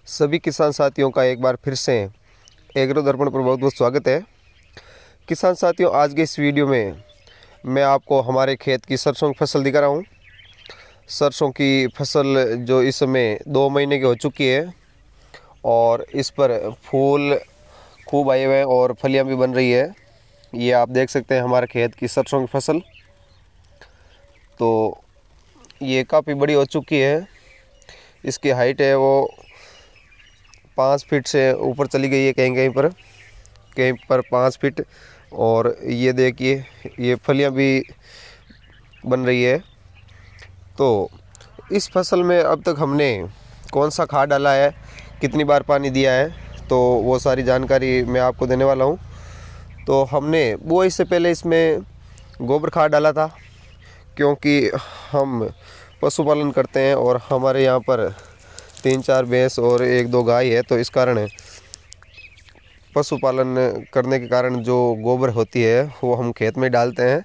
सभी किसान साथियों का एक बार फिर से एग्रो दर्पण पर बहुत बहुत स्वागत है। किसान साथियों, आज के इस वीडियो में मैं आपको हमारे खेत की सरसों की फसल दिखा रहा हूँ। सरसों की फसल जो इस समय 2 महीने की हो चुकी है और इस पर फूल खूब आए हुए हैं और फलियाँ भी बन रही है। ये आप देख सकते हैं हमारे खेत की सरसों की फसल। तो ये काफ़ी बड़ी हो चुकी है। इसकी हाइट है वो 5 फीट से ऊपर चली गई है, कहीं पर 5 फीट। और ये देखिए, ये फलियां भी बन रही है। तो इस फसल में अब तक हमने कौन सा खाद डाला है, कितनी बार पानी दिया है, तो वो सारी जानकारी मैं आपको देने वाला हूँ। तो हमने बुआई से पहले इसमें गोबर खाद डाला था, क्योंकि हम पशुपालन करते हैं और हमारे यहाँ पर 3-4 भैंस और 1-2 गाय है। तो इस कारण पशुपालन करने के कारण जो गोबर होती है वो हम खेत में डालते हैं।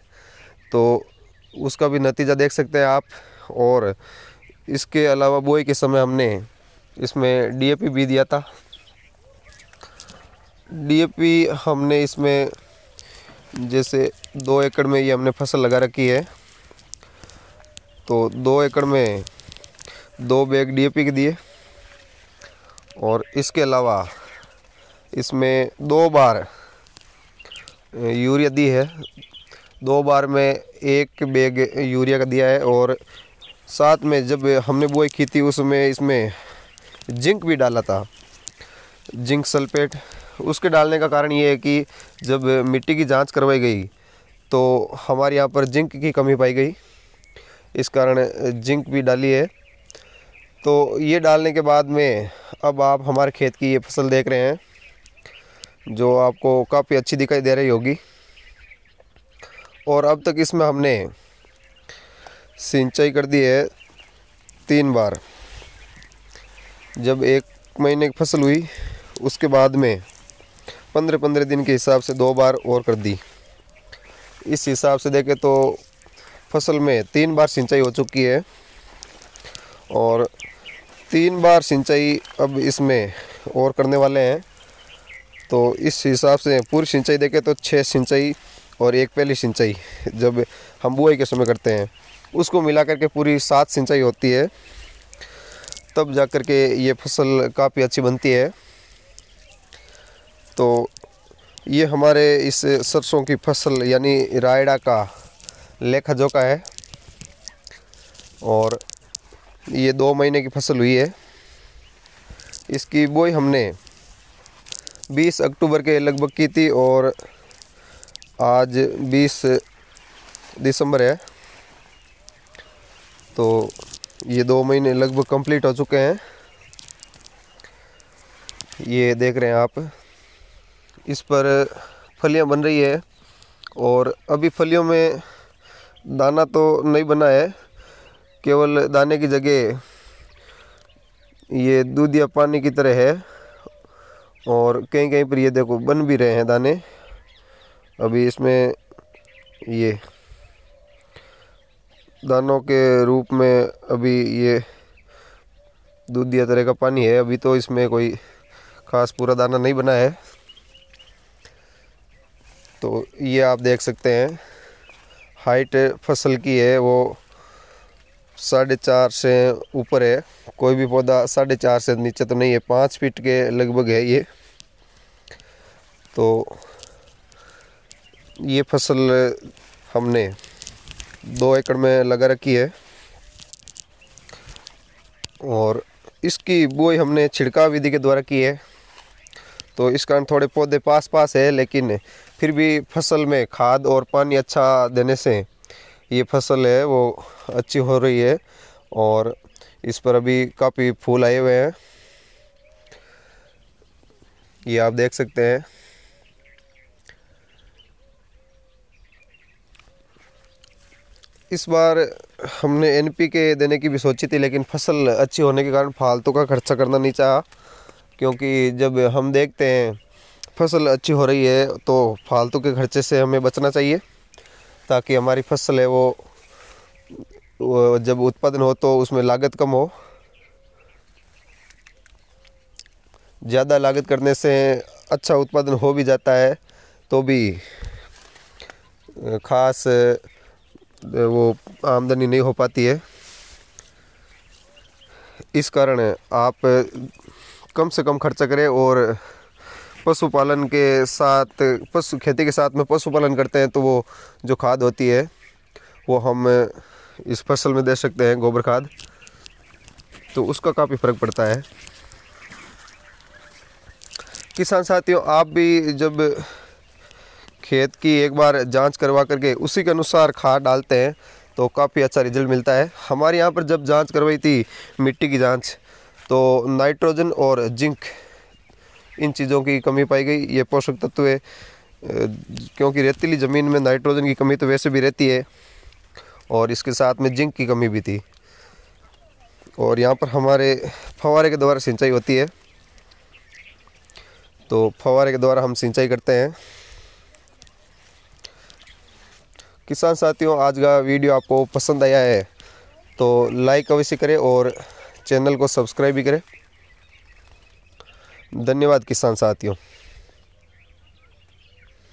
तो उसका भी नतीजा देख सकते हैं आप। और इसके अलावा बुआई के समय हमने इसमें डीएपी भी दिया था। डीएपी हमने इसमें जैसे 2 एकड़ में ये हमने फसल लगा रखी है, तो 2 एकड़ में 2 बैग डीएपी के दिए। और इसके अलावा इसमें 2 बार यूरिया दी है। 2 बार में 1 बैग यूरिया का दिया है। और साथ में जब हमने बुआई की थी उसमें इसमें जिंक भी डाला था, जिंक सल्फेट। उसके डालने का कारण ये है कि जब मिट्टी की जांच करवाई गई तो हमारे यहाँ पर जिंक की कमी पाई गई, इस कारण जिंक भी डाली है। तो ये डालने के बाद में अब आप हमारे खेत की ये फसल देख रहे हैं, जो आपको काफ़ी अच्छी दिखाई दे रही होगी। और अब तक इसमें हमने सिंचाई कर दी है 3 बार। जब 1 महीने की फसल हुई उसके बाद में 15-15 दिन के हिसाब से 2 बार और कर दी। इस हिसाब से देखें तो फसल में 3 बार सिंचाई हो चुकी है। और 3 बार सिंचाई अब इसमें और करने वाले हैं। तो इस हिसाब से पूरी सिंचाई देखें तो 6 सिंचाई और 1 पहली सिंचाई जब हम बुआई के समय करते हैं, उसको मिला करके पूरी 7 सिंचाई होती है। तब जा कर के ये फसल काफ़ी अच्छी बनती है। तो ये हमारे इस सरसों की फसल यानी रायडा का लेखा जोखा है। और ये 2 महीने की फसल हुई है। इसकी बुआई हमने 20 अक्टूबर के लगभग की थी और आज 20 दिसंबर है। तो ये 2 महीने लगभग कंप्लीट हो चुके हैं। ये देख रहे हैं आप, इस पर फलियां बन रही है। और अभी फलियों में दाना तो नहीं बना है, केवल दाने की जगह ये दूध या पानी की तरह है। और कहीं कहीं पर ये देखो बन भी रहे हैं दाने। अभी इसमें ये दानों के रूप में अभी ये दूधिया तरह का पानी है। अभी तो इसमें कोई खास पूरा दाना नहीं बना है। तो ये आप देख सकते हैं हाइट फसल की है वो 4.5 से ऊपर है। कोई भी पौधा 4.5 से नीचे तो नहीं है, 5 फीट के लगभग है ये। तो ये फसल हमने 2 एकड़ में लगा रखी है। और इसकी बुआई हमने छिड़काव विधि के द्वारा की है। तो इस कारण थोड़े पौधे पास पास है, लेकिन फिर भी फसल में खाद और पानी अच्छा देने से ये फसल है वो अच्छी हो रही है। और इस पर अभी काफ़ी फूल आए हुए हैं, ये आप देख सकते हैं। इस बार हमने एनपीके देने की भी सोची थी, लेकिन फसल अच्छी होने के कारण फालतू का खर्चा करना नहीं चाहा। क्योंकि जब हम देखते हैं फसल अच्छी हो रही है तो फालतू के खर्चे से हमें बचना चाहिए, ताकि हमारी फसल है वो जब उत्पादन हो तो उसमें लागत कम हो। ज़्यादा लागत करने से अच्छा उत्पादन हो भी जाता है तो भी खास वो आमदनी नहीं हो पाती है। इस कारण आप कम से कम खर्चा करें और पशुपालन के साथ खेती के साथ में पशुपालन करते हैं तो वो जो खाद होती है वो हम इस फसल में दे सकते हैं, गोबर खाद, तो उसका काफ़ी फ़र्क पड़ता है। किसान साथियों, आप भी जब खेत की एक बार जांच करवा करके उसी के अनुसार खाद डालते हैं तो काफ़ी अच्छा रिजल्ट मिलता है। हमारे यहाँ पर जब जांच करवाई थी मिट्टी की जांच, तो नाइट्रोजन और जिंक इन चीज़ों की कमी पाई गई। ये पोषक तत्व है, क्योंकि रेतीली ज़मीन में नाइट्रोजन की कमी तो वैसे भी रहती है और इसके साथ में जिंक की कमी भी थी। और यहाँ पर हमारे फव्वारे के द्वारा सिंचाई होती है, तो फव्वारे के द्वारा हम सिंचाई करते हैं। किसान साथियों, आज का वीडियो आपको पसंद आया है तो लाइक अवश्य करें और चैनल को सब्सक्राइब भी करें। धन्यवाद किसान साथियों।